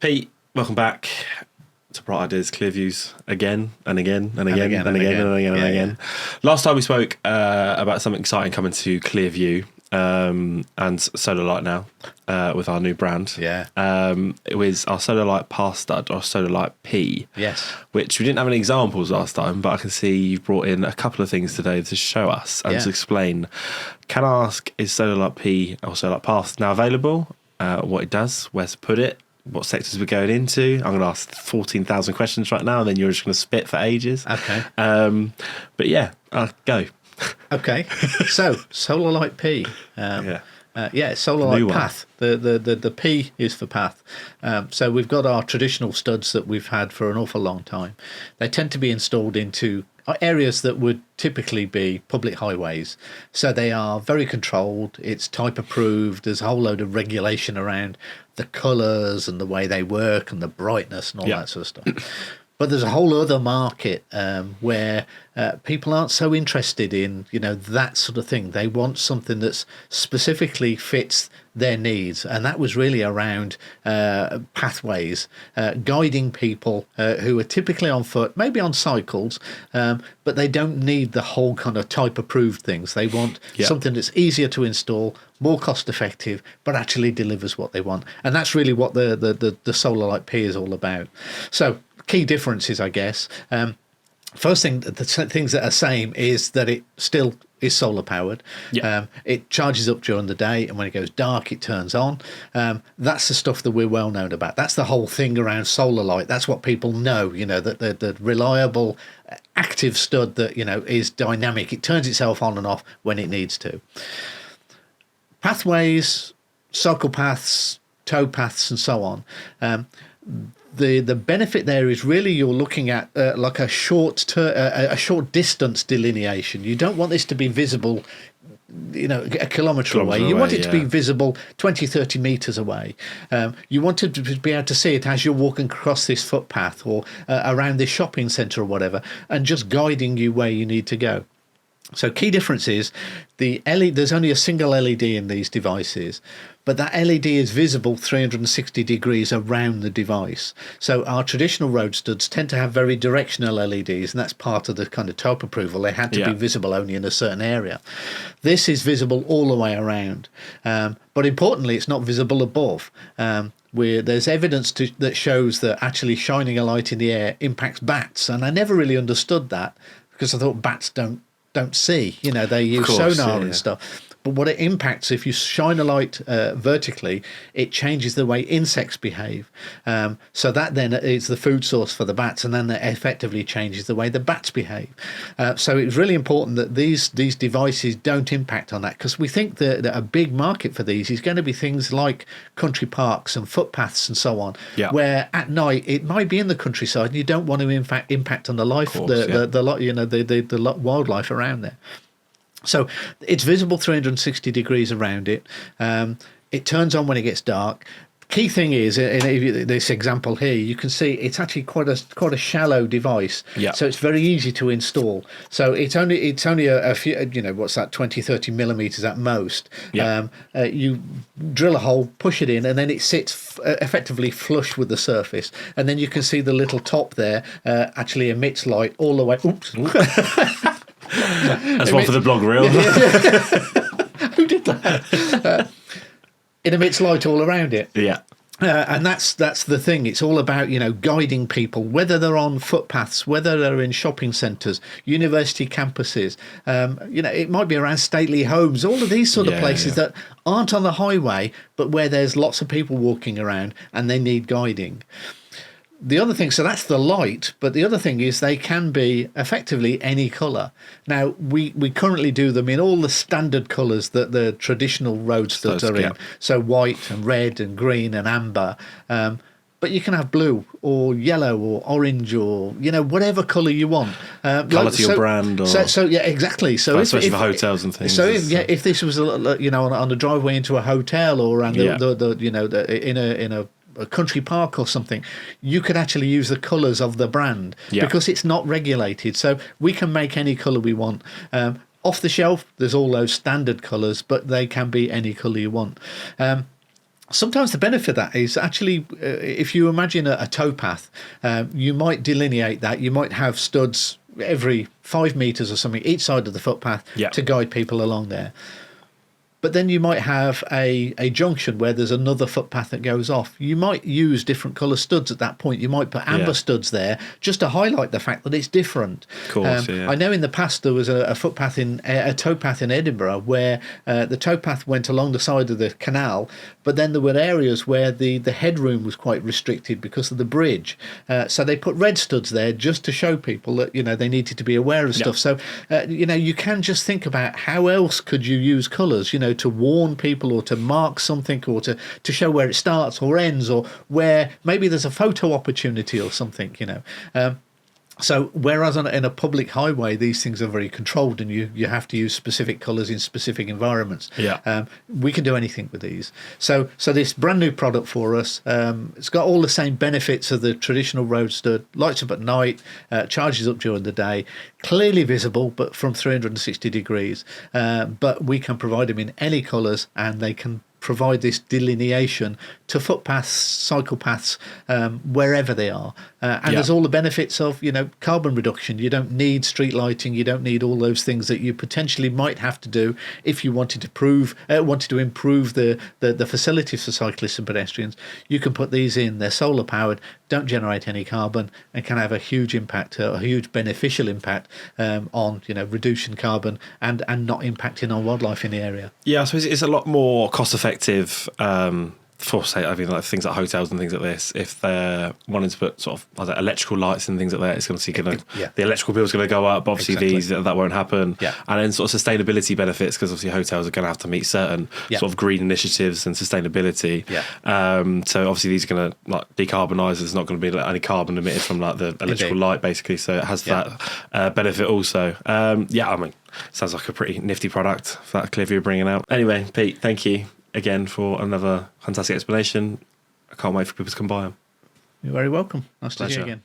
Pete, welcome back to Bright Ideas Clearviews again and again and again and again and again and again. Last time we spoke about something exciting coming to Clearview and SolarLite now with our new brand. Yeah. It was our SolarLite Path Stud or SolarLite P. Yes. Which we didn't have any examples last time, but I can see you've brought in a couple of things today to show us and to explain. Can I ask, is SolarLite P or SolarLite Path now available? What it does, where to put it, what sectors we're going into. I'm going to ask 14,000 questions right now, and then you're just going to spit for ages. Okay. But yeah, go. Okay. So, SolarLite P. SolarLite Path. The P is for path. So we've got our traditional studs that we've had for an awful long time. They tend to be installed into areas that would typically be public highways. So they are very controlled. It's type approved. There's a whole load of regulation around the colours and the way they work and the brightness and all that sort of stuff. But there's a whole other market where people aren't so interested in, that sort of thing. They want something that's specifically fits their needs. And that was really around pathways, guiding people who are typically on foot, maybe on cycles, but they don't need the whole kind of type approved things. They want something that's easier to install, more cost effective, but actually delivers what they want. And that's really what the SolarLite P is all about. So key differences, I guess. First thing, the things that are same is that it still is solar powered. It charges up during the day, and when it goes dark, it turns on. That's the stuff that we're well known about. That's the whole thing around SolarLite. That's what people know. That the reliable, active stud that is dynamic. It turns itself on and off when it needs to. Pathways, cycle paths, tow paths, and so on. The benefit there is really you're looking at like a short distance delineation. You don't want this to be visible, a kilometre away. You want it to be visible 20, 30 metres away. You want to be able to see it as you're walking across this footpath or around this shopping centre or whatever, and just guiding you where you need to go. So key difference is there's only a single LED in these devices, but that LED is visible 360 degrees around the device. So our traditional road studs tend to have very directional LEDs, and that's part of the kind of type approval. They had to be visible only in a certain area. This is visible all the way around, but importantly, it's not visible above. There's evidence that shows that actually shining a light in the air impacts bats, and I never really understood that because I thought bats don't see, they use sonar and stuff. But what it impacts, if you shine a light vertically, it changes the way insects behave. So that then is the food source for the bats, and then that effectively changes the way the bats behave. So it's really important that these devices don't impact on that, because we think that a big market for these is going to be things like country parks and footpaths and so on, where at night it might be in the countryside and you don't want to impact on the life, the wildlife around there. So it's visible 360 degrees around it. It turns on when it gets dark. Key thing is, in this example here, you can see it's actually quite a shallow device. So it's very easy to install. So it's only a few, what's that, 20, 30 millimeters at most. You drill a hole, push it in, and then it sits effectively flush with the surface. And then you can see the little top there actually emits light all the way. Oops. That's one for the blog reel. Who did that? It emits light all around it. And that's the thing. It's all about guiding people, whether they're on footpaths, whether they're in shopping centres, university campuses. It might be around stately homes, all of these sort of places that aren't on the highway, but where there's lots of people walking around and they need guiding. The other thing, so that's the light, but the other thing is they can be effectively any colour. Now, we currently do them in all the standard colours that the traditional road studs are in. So white and red and green and amber. But you can have blue or yellow or orange or, whatever colour you want. Colour to your brand. Or exactly. So especially for hotels and things. So if this was, on the driveway into a hotel or around in a country park or something, you could actually use the colours of the brand because it's not regulated. So we can make any colour we want. Off the shelf, there's all those standard colours, but they can be any colour you want. Sometimes the benefit of that is actually, if you imagine a towpath, you might delineate that. You might have studs every 5 meters or something each side of the footpath to guide people along there. But then you might have a junction where there's another footpath that goes off. You might use different colour studs at that point. You might put amber studs there just to highlight the fact that it's different. Of course, I know in the past there was a towpath in Edinburgh where the towpath went along the side of the canal, but then there were areas where the headroom was quite restricted because of the bridge. So they put red studs there just to show people that, they needed to be aware of stuff. So, you can just think about how else could you use colours, to warn people or to mark something or to show where it starts or ends or where maybe there's a photo opportunity or something, So whereas in a public highway, these things are very controlled and you have to use specific colours in specific environments. We can do anything with these. So this brand new product for us, it's got all the same benefits of the traditional road stud, lights up at night, charges up during the day, clearly visible, but from 360 degrees. But we can provide them in any colours and they can provide this delineation to footpaths, cycle paths, wherever they are. And there's all the benefits of, carbon reduction. You don't need street lighting. You don't need all those things that you potentially might have to do if you wanted to improve the facilities for cyclists and pedestrians. You can put these in. They're solar powered, don't generate any carbon, and can have a huge impact, a huge beneficial impact on, reducing carbon and not impacting on wildlife in the area. Yeah, I suppose it's a lot more cost effective for, say, like things like hotels and things like this. If they're wanting to put sort of electrical lights and things like that, it's going to the electrical bill's going to go up. Obviously, that won't happen. And then sort of sustainability benefits, because obviously hotels are going to have to meet certain sort of green initiatives and sustainability. So obviously these are going to decarbonise. There's not going to be any carbon emitted from the electrical light, basically. So it has that benefit also. Sounds like a pretty nifty product that Clearview are bringing out. Anyway, Pete, thank you again for another fantastic explanation. I can't wait for people to come by them. You're very welcome. Nice to see you again.